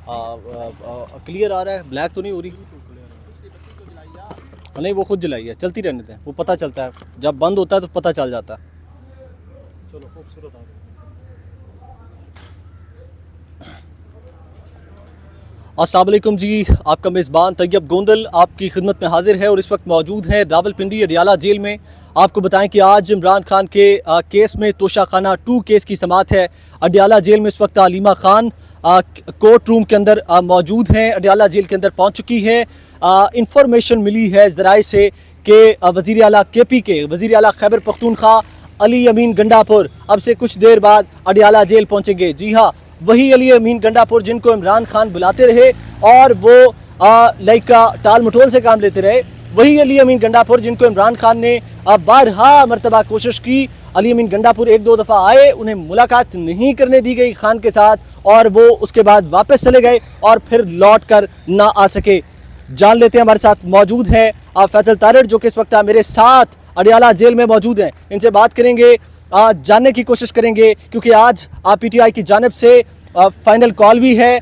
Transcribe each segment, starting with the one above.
Clear आ रहा है, black तो नहीं हो रही? नहीं, वो खुद जलाई है, चलती रहने दें, वो पता चलता है, जब बंद होता है तो पता चल जाता है। चलो खूबसूरत आ अस्सलाम वालेकुम जी, आपका मेज़बान तैयब गोंदल आपकी खिदमत में हाजिर है और इस वक्त मौजूद हैं रावलपिंडी अडियाला जेल में। आपको बताएं कि आज इमरान खान के केस में तोशाखाना 2 केस की समाअत है। अडियाला जेल में इस वक्त अलीमा खान कोर्ट रूम के अंदर मौजूद हैं, अडियाला जेल के अंदर पहुंच चुकी है। इंफॉर्मेशन मिली है ज़राए से कि वज़ीर आला KPK, वज़ीर आला खैबर पख्तूनख्वा अली अमीन गंडापुर अब से कुछ देर बाद अडियाला जेल पहुँचेंगे। जी हाँ, वही अली अमीन गंडापुर जिनको इमरान खान बुलाते रहे और वो टाल मटोल से काम लेते रहे, वही अली अमीन गंडापुर जिनको इमरान खान ने बारहा मरतबा कोशिश की। अली अमीन गंडापुर 1-2 दफ़ा आए, उन्हें मुलाकात नहीं करने दी गई खान के साथ और वो उसके बाद वापस चले गए और फिर लौट कर ना आ सके। जान लेते हैं, हमारे साथ मौजूद हैं फैसल तारड़ जो कि इस वक्त मेरे साथ अडियाला जेल में मौजूद हैं। इनसे बात करेंगे, जानने की कोशिश करेंगे क्योंकि आज PTI की जानिब से फाइनल कॉल भी है।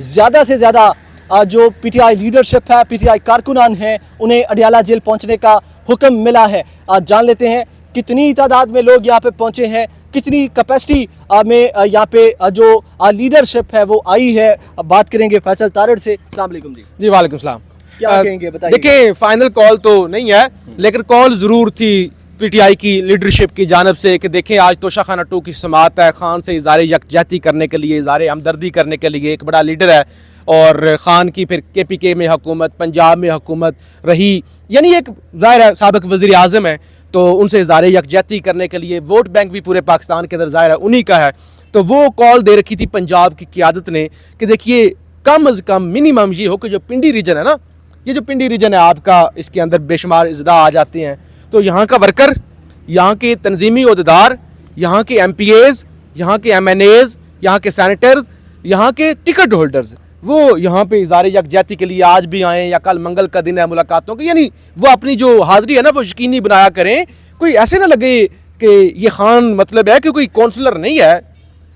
ज़्यादा से ज़्यादा जो PTI लीडरशिप है, PTI कारकुनान हैं, उन्हें अडियाला जेल पहुंचने का हुक्म मिला है। जान लेते हैं कितनी तादाद में लोग यहाँ पे पहुंचे हैं, कितनी कैपेसिटी में यहाँ पे जो लीडरशिप है वो आई है। बात करेंगे फैसल तारड़ से। अस्सलाम वालेकुम जी। जी वालेकुम सलाम। क्या कहेंगे, बताइए। देखिए, फाइनल कॉल तो नहीं है लेकिन कॉल ज़रूर थी PTI की लीडरशिप की जानिब से कि देखें आज तोशाखाना 2 की समाअत है। खान से इज़हार यकजहती करने के लिए, इज़हार हमदर्दी करने के लिए एक बड़ा लीडर है और ख़ान की फिर KPK में हुकूमत, पंजाब में हुकूमत रही, यानी एक ज़ाहिर है साबिक़ वज़ीर आज़म है, तो उनसे इज़हार यकजहती करने के लिए वोट बैंक भी पूरे पाकिस्तान के अंदर ज़ाहिर है उन्हीं का है। तो वो कॉल दे रखी थी पंजाब की क़ियादत ने कि देखिए कम अज़ कम मिनिमम ये हो कि जो पिंडी रीजन है ना, ये जो पिंडी रीजन है आपका, इसके अंदर बेशुमार इज़्दा आ जाते हैं, तो यहाँ का वर्कर, यहाँ के तंजीमी ओहदेदार, यहाँ के MPAs, यहाँ के MNAs, यहाँ के सैनिटर्स, यहाँ के टिकट होल्डर्स, वो यहाँ पे इज़हार यकजहती के लिए आज भी आएँ या कल मंगल का दिन है मुलाकातों की, यानी वो अपनी जो हाज़िरी है ना वो यकीनी बनाया करें। कोई ऐसे ना लगे कि ये खान मतलब है कि कोई काउंसलर नहीं है,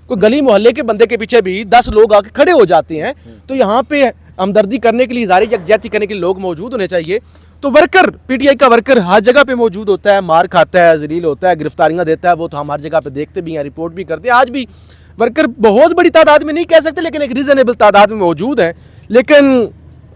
कोई गली मोहल्ले के बंदे के पीछे भी 10 लोग आके खड़े हो जाते हैं। तो यहाँ पे हमदर्दी करने के लिए, इज़हार यकजहती करने के लिए लोग मौजूद होने चाहिए। तो वर्कर, PTI का वर्कर हर जगह पे मौजूद होता है, मार खाता है, जलील होता है, गिरफ्तारियाँ देता है, वो तो हम हर जगह पे देखते भी हैं, रिपोर्ट भी करते हैं। आज भी वर्कर बहुत बड़ी तादाद में नहीं कह सकते लेकिन एक रीज़नेबल तादाद में मौजूद हैं। लेकिन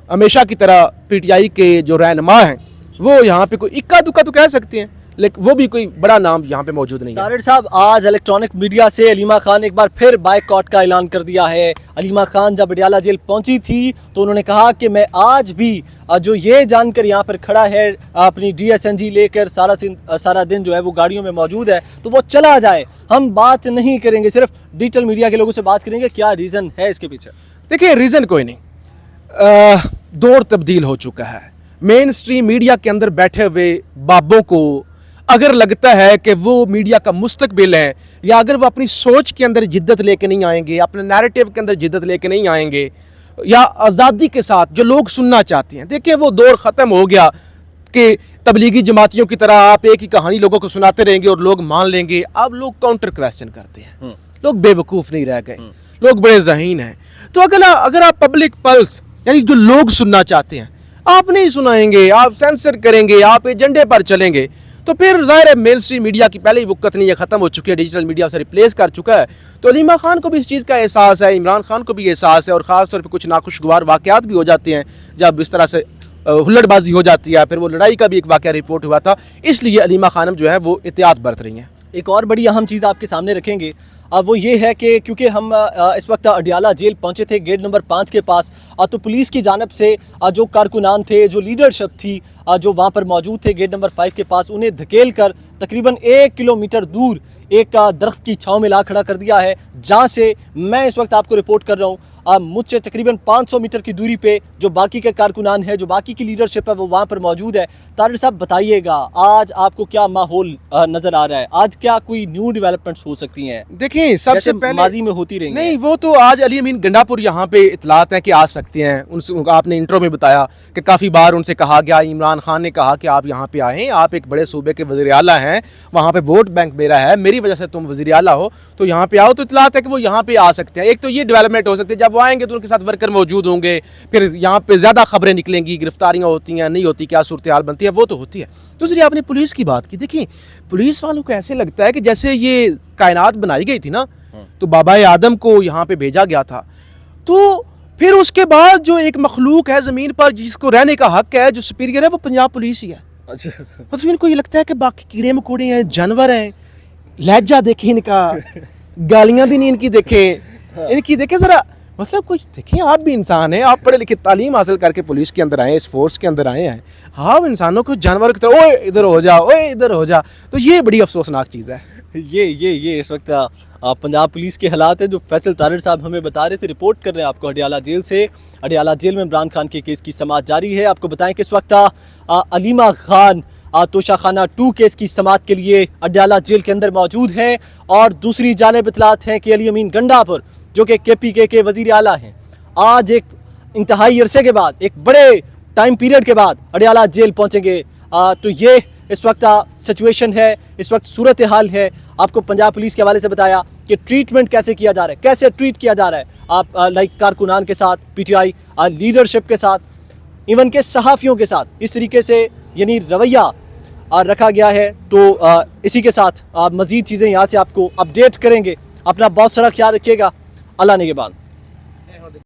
हमेशा की तरह PTI के जो रहनुमा हैं वो यहाँ पे कोई इक्का दुक्का तो कह सकते हैं लेकिन वो भी कोई बड़ा नाम यहाँ पे मौजूद नहीं है। तारड़ साहब, आज इलेक्ट्रॉनिक मीडिया से अलीमा खान ने एक बार फिर बायकॉट का ऐलान कर दिया है। अलीमा खान जब अडियाला जेल पहुंची थी तो उन्होंने कहा कि मैं आज भी जो ये जानकर यहाँ पर खड़ा है अपनी DSNG लेकर सारा दिन जो है वो गाड़ियों में मौजूद है तो वो चला जाए, हम बात नहीं करेंगे, सिर्फ डिजिटल मीडिया के लोगों से बात करेंगे। क्या रीज़न है इसके पीछे? देखिए, रीज़न कोई नहीं, दौर तब्दील हो चुका है। मेन स्ट्रीम मीडिया के अंदर बैठे हुए बाबों को अगर लगता है कि वो मीडिया का मुस्तकबिल है या अगर वो अपनी सोच के अंदर जिद्दत लेके नहीं आएंगे, अपने नैरेटिव के अंदर जिद्दत लेके नहीं आएंगे या आज़ादी के साथ जो लोग सुनना चाहते हैं, देखिए वो दौर ख़त्म हो गया कि तबलीगी जमातियों की तरह आप एक ही कहानी लोगों को सुनाते रहेंगे और लोग मान लेंगे। अब लोग काउंटर क्वेश्चन करते हैं, लोग बेवकूफ़ नहीं रह गए, लोग बड़े ज़हीन हैं। तो अगर आप पब्लिक पल्स यानी जो लोग सुनना चाहते हैं आप नहीं सुनाएंगे, आप सेंसर करेंगे, आप एजेंडे पर चलेंगे, तो फिर ज़ाहिर है मेन स्ट्रीम मीडिया की पहले ही वक़्त नहीं है, ख़त्म हो चुकी है, डिजिटल मीडिया से रिप्लेस कर चुका है। तो अलीमा खान को भी इस चीज़ का एहसास है, इमरान खान को भी एहसास है और ख़ास तौर पे कुछ नाखुशगवार वाक़यात भी हो जाते हैं जब इस तरह से हुल्लड़बाजी हो जाती है। फिर वो लड़ाई का भी एक वाक़या रिपोर्ट हुआ था, इसलिए अलीमा खानम जो है वो एहतियात बरत रही हैं। एक और बड़ी अहम चीज़ आपके सामने रखेंगे, वो ये है कि क्योंकि हम इस वक्त अडियाला जेल पहुंचे थे गेट नंबर 5 के पास, तो पुलिस की जानिब से जो कारकुनान थे, जो लीडरशिप थी जो वहाँ पर मौजूद थे गेट नंबर 5 के पास, उन्हें धकेल कर तकरीबन 1 किलोमीटर दूर एक दरख्त की छाँव में ला खड़ा कर दिया है, जहाँ से मैं इस वक्त आपको रिपोर्ट कर रहा हूँ। मुझसे तकरीबन 500 मीटर की दूरी पे जो बाकी के कारकुनान है, जो बाकी की लीडरशिप है, वो वहाँ पर मौजूद है। तारड़ साहब, बताइएगा आज आपको क्या माहौल नज़र आ रहा है? आज क्या कोई न्यू डेवलपमेंट्स हो सकती हैं? देखिए, सबसे पहले माजी में होती रही नहीं, वो तो आज अली अमीन गंडापुर यहाँ पे इतलात है कि आ सकते हैं। उनसे आपने इंट्रो में बताया कि काफ़ी बार उनसे कहा गया, इमरान खान ने कहा कि आप यहाँ पे आएँ, आप एक बड़े सूबे के वज़ीर आला हैं, वहाँ पे वोट बैंक मेरा है, मेरी वजह से तुम वज़ीर आला हो, तो यहाँ पे आओ। तो इतलात है कि वो यहाँ पे आ सकते हैं। एक तो ये डेवलपमेंट हो सकती है, जब वो आएंगे तो उनके साथ वर्कर मौजूद होंगे, फिर यहाँ पे ज़्यादा खबरें निकलेंगी, गिरफ्तारियाँ होती हैं, नहीं होती, क्या सूरत हाल बनती है, वो तो होती है। दूसरी आपने पुलिस की बात की, देखिए पुलिस वालों को ऐसे लगता है कि जैसे ये कायनात बनाई गई थी ना, तो बाबा आदम को यहाँ पे भेजा गया था, तो फिर उसके बाद जो एक मखलूक है ज़मीन पर जिसको रहने का हक है, जो सुपीरियर है, वो पंजाब पुलिस ही है। अच्छा, मतलब इनको ये लगता है कि बाकी कीड़े मकोड़े हैं, जानवर हैं, लहजा देखें इनका, गालियाँ भी नहीं इनकी देखें, इनकी देखें ज़रा, मतलब कुछ देखें, आप भी इंसान हैं, आप पढ़े लिखे तालीम हासिल करके पुलिस के अंदर आए, इस फोर्स के अंदर आए हैं, आप इंसानों को जानवरों की तरह ओए इधर हो जा, ओए इधर हो जा, तो ये बड़ी अफसोसनाक चीज़ है। ये इस वक्त पंजाब पुलिस के हालात है जो फैसल तारिर साहब हमें बता रहे थे। रिपोर्ट कर रहे हैं आपको अडियाला जेल से। अडियाला जेल में इमरान खान के केस की समाअत जारी है। आपको बताएं कि इस वक्त अलीमा खान तोशाखाना 2 केस की समाअत के लिए अडियाला जेल के अंदर मौजूद हैं। और दूसरी जानिब इतलात हैं कि अली अमीन गंडापुर जो कि KPK के वज़ीर आला हैं, आज एक इंतहाई अरसे के बाद, एक बड़े टाइम पीरियड के बाद अडियाला जेल पहुँचेंगे। तो ये इस वक्त सिचुएशन है, इस वक्त सूरत हाल है। आपको पंजाब पुलिस के हवाले से बताया कि ट्रीटमेंट कैसे किया जा रहा है, कैसे ट्रीट किया जा रहा है, आप लाइक कारकुनान के साथ, PTI लीडरशिप के साथ, इवन के सहाफ़ियों के साथ, इस तरीके से यानी रवैया रखा गया है। तो इसी के साथ मज़ीद चीज़ें यहाँ से आपको अपडेट करेंगे। अपना बहुत सारा ख्याल रखिएगा। अल्लाह निगहबान।